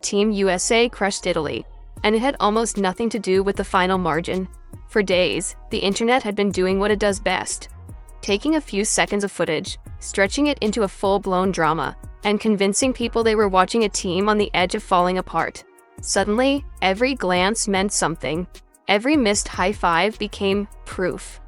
Team USA crushed Italy, and it had almost nothing to do with the final margin. For days, the internet had been doing what it does best, taking a few seconds of footage, stretching it into a full-blown drama, and convincing people they were watching a team on the edge of falling apart. Suddenly, every glance meant something. Every missed high five became proof.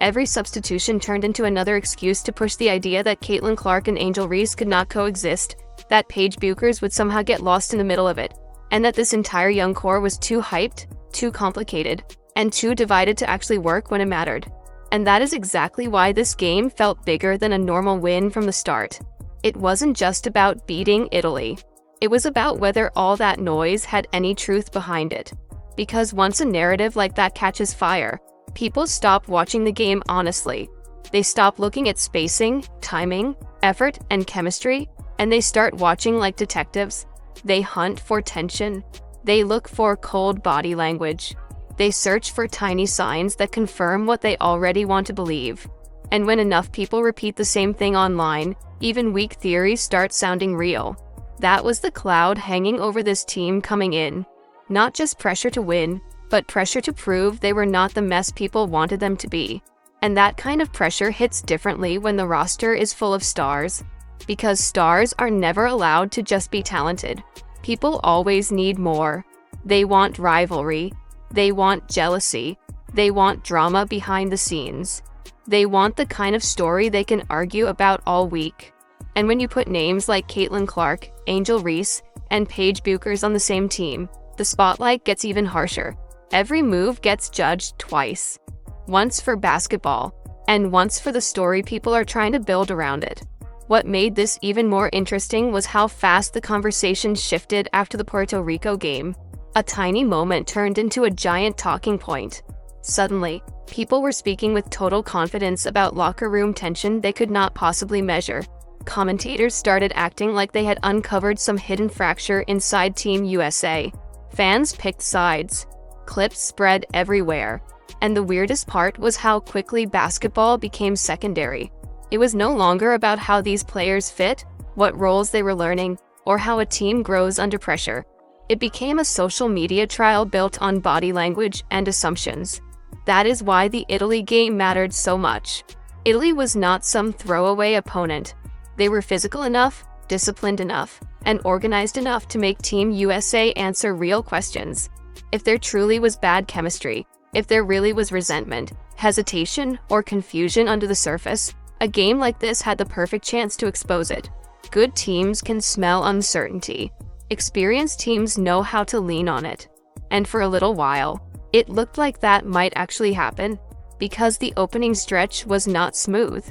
Every substitution turned into another excuse to push the idea that Caitlin Clark and Angel Reese could not coexist, that Paige Buchers would somehow get lost in the middle of it, and that this entire young core was too hyped, too complicated, and too divided to actually work when it mattered. And that is exactly why this game felt bigger than a normal win from the start. It wasn't just about beating Italy. It was about whether all that noise had any truth behind it. Because once a narrative like that catches fire, people stop watching the game honestly. They stop looking at spacing, timing, effort, and chemistry, and they start watching like detectives. They hunt for tension. They look for cold body language. They search for tiny signs that confirm what they already want to believe. And when enough people repeat the same thing online, even weak theories start sounding real. That was the cloud hanging over this team coming in. Not just pressure to win, but pressure to prove they were not the mess people wanted them to be. And that kind of pressure hits differently when the roster is full of stars. Because stars are never allowed to just be talented. People always need more. They want rivalry. They want jealousy. They want drama behind the scenes. They want the kind of story they can argue about all week. And when you put names like Caitlin Clark, Angel Reese, and Paige Buchers on the same team, the spotlight gets even harsher. Every move gets judged twice. Once for basketball, and once for the story people are trying to build around it. What made this even more interesting was how fast the conversation shifted after the Puerto Rico game. A tiny moment turned into a giant talking point. Suddenly, people were speaking with total confidence about locker room tension they could not possibly measure. Commentators started acting like they had uncovered some hidden fracture inside Team USA. Fans picked sides. Clips spread everywhere. And the weirdest part was how quickly basketball became secondary. It was no longer about how these players fit, what roles they were learning, or how a team grows under pressure. It became a social media trial built on body language and assumptions. That is why the Italy game mattered so much. Italy was not some throwaway opponent. They were physical enough, disciplined enough, and organized enough to make Team USA answer real questions. If there truly was bad chemistry, if there really was resentment, hesitation, or confusion under the surface, a game like this had the perfect chance to expose it. Good teams can smell uncertainty. Experienced teams know how to lean on it. And for a little while, it looked like that might actually happen, because the opening stretch was not smooth.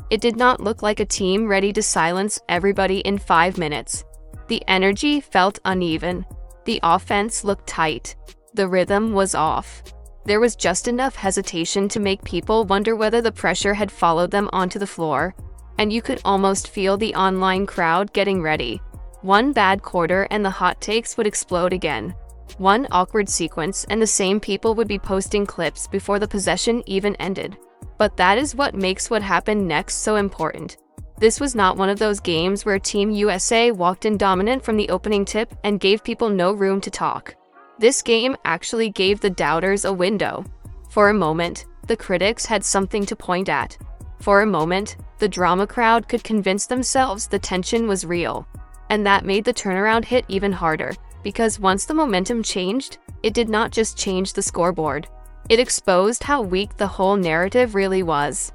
It did not look like a team ready to silence everybody in 5 minutes. The energy felt uneven. The offense looked tight. The rhythm was off. There was just enough hesitation to make people wonder whether the pressure had followed them onto the floor. And you could almost feel the online crowd getting ready. One bad quarter and the hot takes would explode again. One awkward sequence and the same people would be posting clips before the possession even ended. But that is what makes what happened next so important. This was not one of those games where Team USA walked in dominant from the opening tip and gave people no room to talk. This game actually gave the doubters a window. For a moment, the critics had something to point at. For a moment, the drama crowd could convince themselves the tension was real. And that made the turnaround hit even harder, because once the momentum changed, it did not just change the scoreboard. It exposed how weak the whole narrative really was.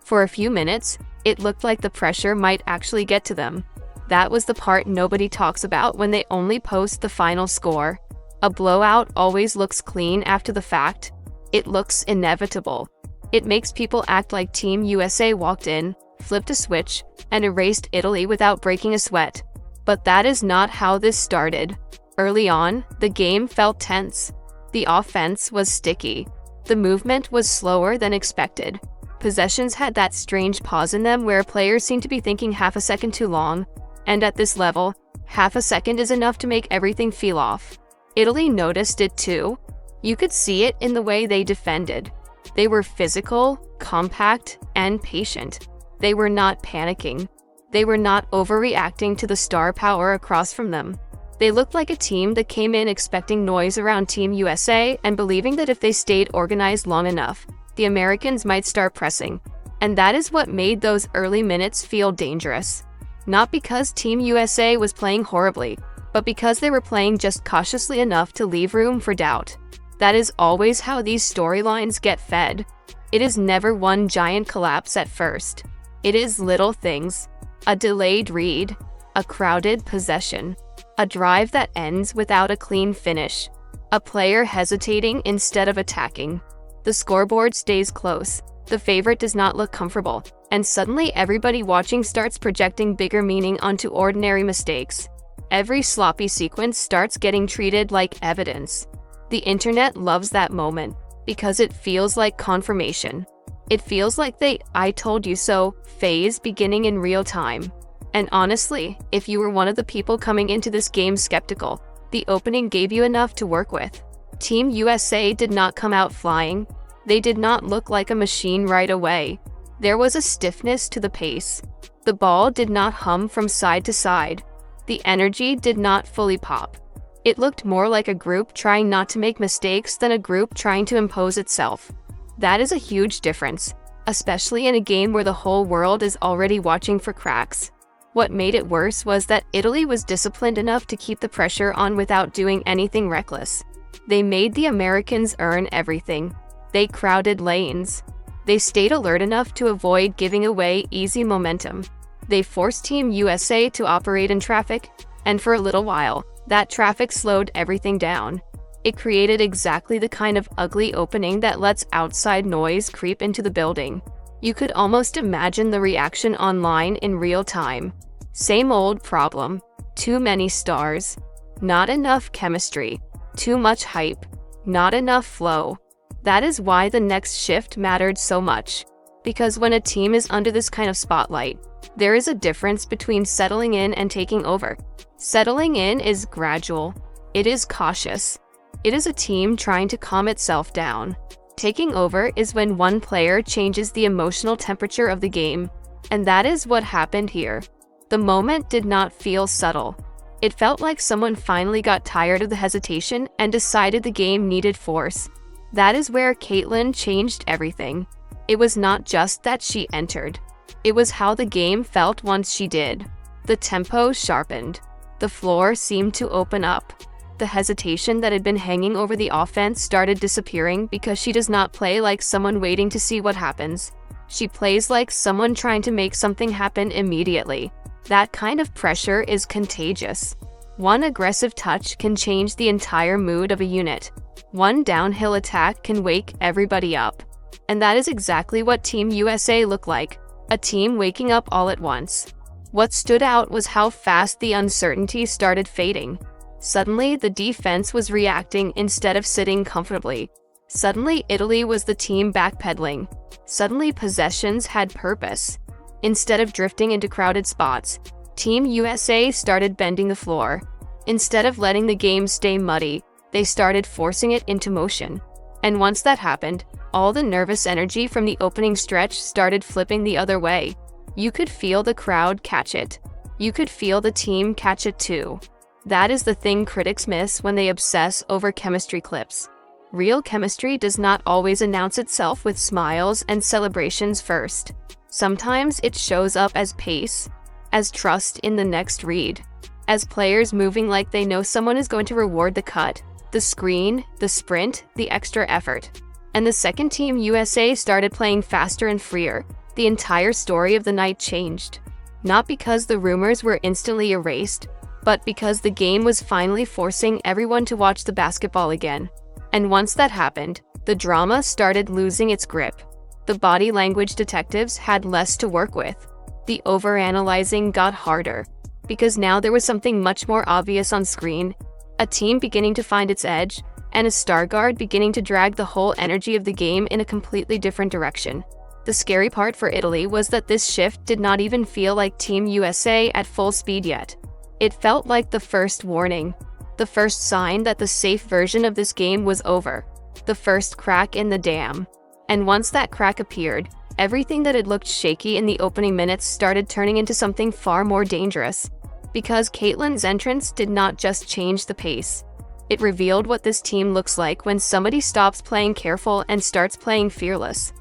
For a few minutes, it looked like the pressure might actually get to them. That was the part nobody talks about when they only post the final score. A blowout always looks clean after the fact. It looks inevitable. It makes people act like Team USA walked in, flipped a switch, and erased Italy without breaking a sweat. But that is not how this started. Early on, the game felt tense. The offense was sticky. The movement was slower than expected. Possessions had that strange pause in them where players seemed to be thinking half a second too long. And at this level, half a second is enough to make everything feel off. Italy noticed it too. You could see it in the way they defended. They were physical, compact, and patient. They were not panicking. They were not overreacting to the star power across from them. They looked like a team that came in expecting noise around Team USA and believing that if they stayed organized long enough, the Americans might start pressing. And that is what made those early minutes feel dangerous. Not because Team USA was playing horribly, but because they were playing just cautiously enough to leave room for doubt. That is always how these storylines get fed. It is never one giant collapse at first. It is little things. A delayed read, a crowded possession, a drive that ends without a clean finish, a player hesitating instead of attacking. The scoreboard stays close. The favorite does not look comfortable, and suddenly everybody watching starts projecting bigger meaning onto ordinary mistakes. Every sloppy sequence starts getting treated like evidence. The internet loves that moment because it feels like confirmation. It feels like the "I told you so" phase beginning in real time. And honestly, if you were one of the people coming into this game skeptical, the opening gave you enough to work with. Team USA did not come out flying. They did not look like a machine right away. There was a stiffness to the pace. The ball did not hum from side to side. The energy did not fully pop. It looked more like a group trying not to make mistakes than a group trying to impose itself. That is a huge difference, especially in a game where the whole world is already watching for cracks. What made it worse was that Italy was disciplined enough to keep the pressure on without doing anything reckless. They made the Americans earn everything. They crowded lanes. They stayed alert enough to avoid giving away easy momentum. They forced Team USA to operate in traffic, and for a little while, that traffic slowed everything down. It created exactly the kind of ugly opening that lets outside noise creep into the building. You could almost imagine the reaction online in real time. Same old problem. Too many stars. Not enough chemistry. Too much hype. Not enough flow. That is why the next shift mattered so much. Because when a team is under this kind of spotlight, there is a difference between settling in and taking over. Settling in is gradual. It is cautious. It is a team trying to calm itself down. Taking over is when one player changes the emotional temperature of the game. And that is what happened here. The moment did not feel subtle. It felt like someone finally got tired of the hesitation and decided the game needed force. That is where Caitlin changed everything. It was not just that she entered. It was how the game felt once she did. The tempo sharpened. The floor seemed to open up. The hesitation that had been hanging over the offense started disappearing because she does not play like someone waiting to see what happens. She plays like someone trying to make something happen immediately. That kind of pressure is contagious. One aggressive touch can change the entire mood of a unit. One downhill attack can wake everybody up. And that is exactly what Team USA looked like, a team waking up all at once. What stood out was how fast the uncertainty started fading. Suddenly, the defense was reacting instead of sitting comfortably. Suddenly, Italy was the team backpedaling. Suddenly, possessions had purpose. Instead of drifting into crowded spots, Team USA started bending the floor. Instead of letting the game stay muddy, they started forcing it into motion. And once that happened, all the nervous energy from the opening stretch started flipping the other way. You could feel the crowd catch it. You could feel the team catch it too. That is the thing critics miss when they obsess over chemistry clips. Real chemistry does not always announce itself with smiles and celebrations first. Sometimes it shows up as pace, as trust in the next read, as players moving like they know someone is going to reward the cut, the screen, the sprint, the extra effort. And the second Team USA started playing faster and freer, the entire story of the night changed. Not because the rumors were instantly erased, but because the game was finally forcing everyone to watch the basketball again. And once that happened, the drama started losing its grip. The body language detectives had less to work with. The overanalyzing got harder, because now there was something much more obvious on screen, a team beginning to find its edge, and a star guard beginning to drag the whole energy of the game in a completely different direction. The scary part for Italy was that this shift did not even feel like Team USA at full speed yet. It felt like the first warning, the first sign that the safe version of this game was over, the first crack in the dam. And once that crack appeared, everything that had looked shaky in the opening minutes started turning into something far more dangerous. Because Caitlin's entrance did not just change the pace. It revealed what this team looks like when somebody stops playing careful and starts playing fearless.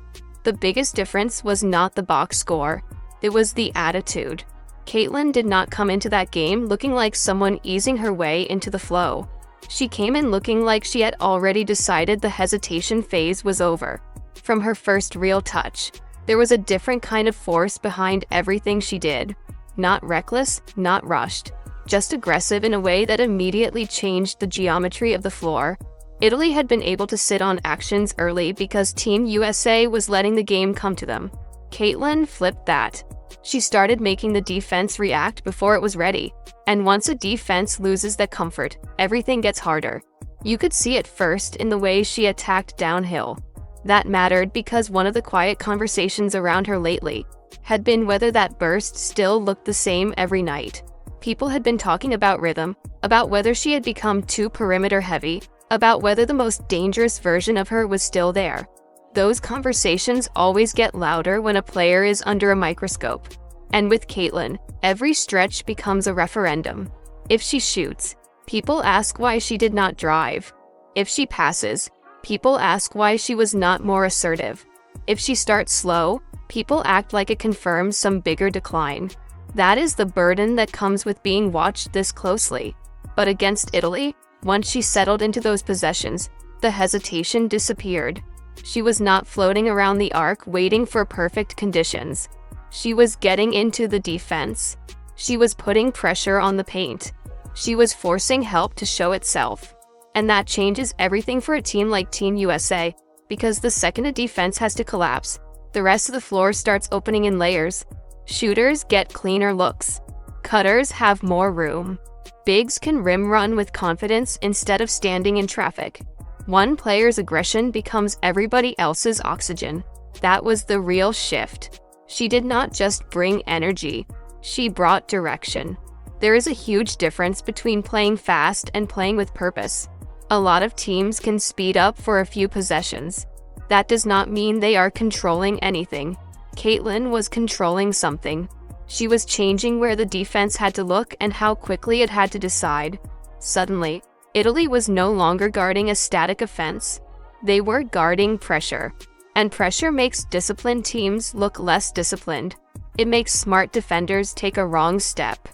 The biggest difference was not the box score, it was the attitude. Caitlin did not come into that game looking like someone easing her way into the flow. She came in looking like she had already decided the hesitation phase was over. From her first real touch, there was a different kind of force behind everything she did. Not reckless, not rushed, just aggressive in a way that immediately changed the geometry of the floor. Italy had been able to sit on actions early because Team USA was letting the game come to them. Caitlin flipped that. She started making the defense react before it was ready. And once a defense loses that comfort, everything gets harder. You could see it first in the way she attacked downhill. That mattered because one of the quiet conversations around her lately had been whether that burst still looked the same every night. People had been talking about rhythm, about whether she had become too perimeter heavy, about whether the most dangerous version of her was still there. Those conversations always get louder when a player is under a microscope. And with Caitlin, every stretch becomes a referendum. If she shoots, people ask why she did not drive. If she passes, people ask why she was not more assertive. If she starts slow, people act like it confirms some bigger decline. That is the burden that comes with being watched this closely. But against Italy, once she settled into those possessions, the hesitation disappeared. She was not floating around the arc waiting for perfect conditions. She was getting into the defense. She was putting pressure on the paint. She was forcing help to show itself. And that changes everything for a team like Team USA, because the second a defense has to collapse, the rest of the floor starts opening in layers. Shooters get cleaner looks. Cutters have more room. Bigs can rim run with confidence instead of standing in traffic. One player's aggression becomes everybody else's oxygen. That was the real shift. She did not just bring energy, she brought direction. There is a huge difference between playing fast and playing with purpose. A lot of teams can speed up for a few possessions. That does not mean they are controlling anything. Caitlin was controlling something. She was changing where the defense had to look and how quickly it had to decide. Suddenly, Italy was no longer guarding a static offense. They were guarding pressure. And pressure makes disciplined teams look less disciplined. It makes smart defenders take a wrong step.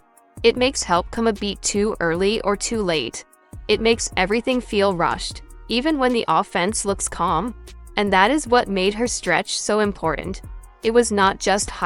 It makes help come a beat too early or too late. It makes everything feel rushed, even when the offense looks calm. And that is what made her stretch so important. It was not just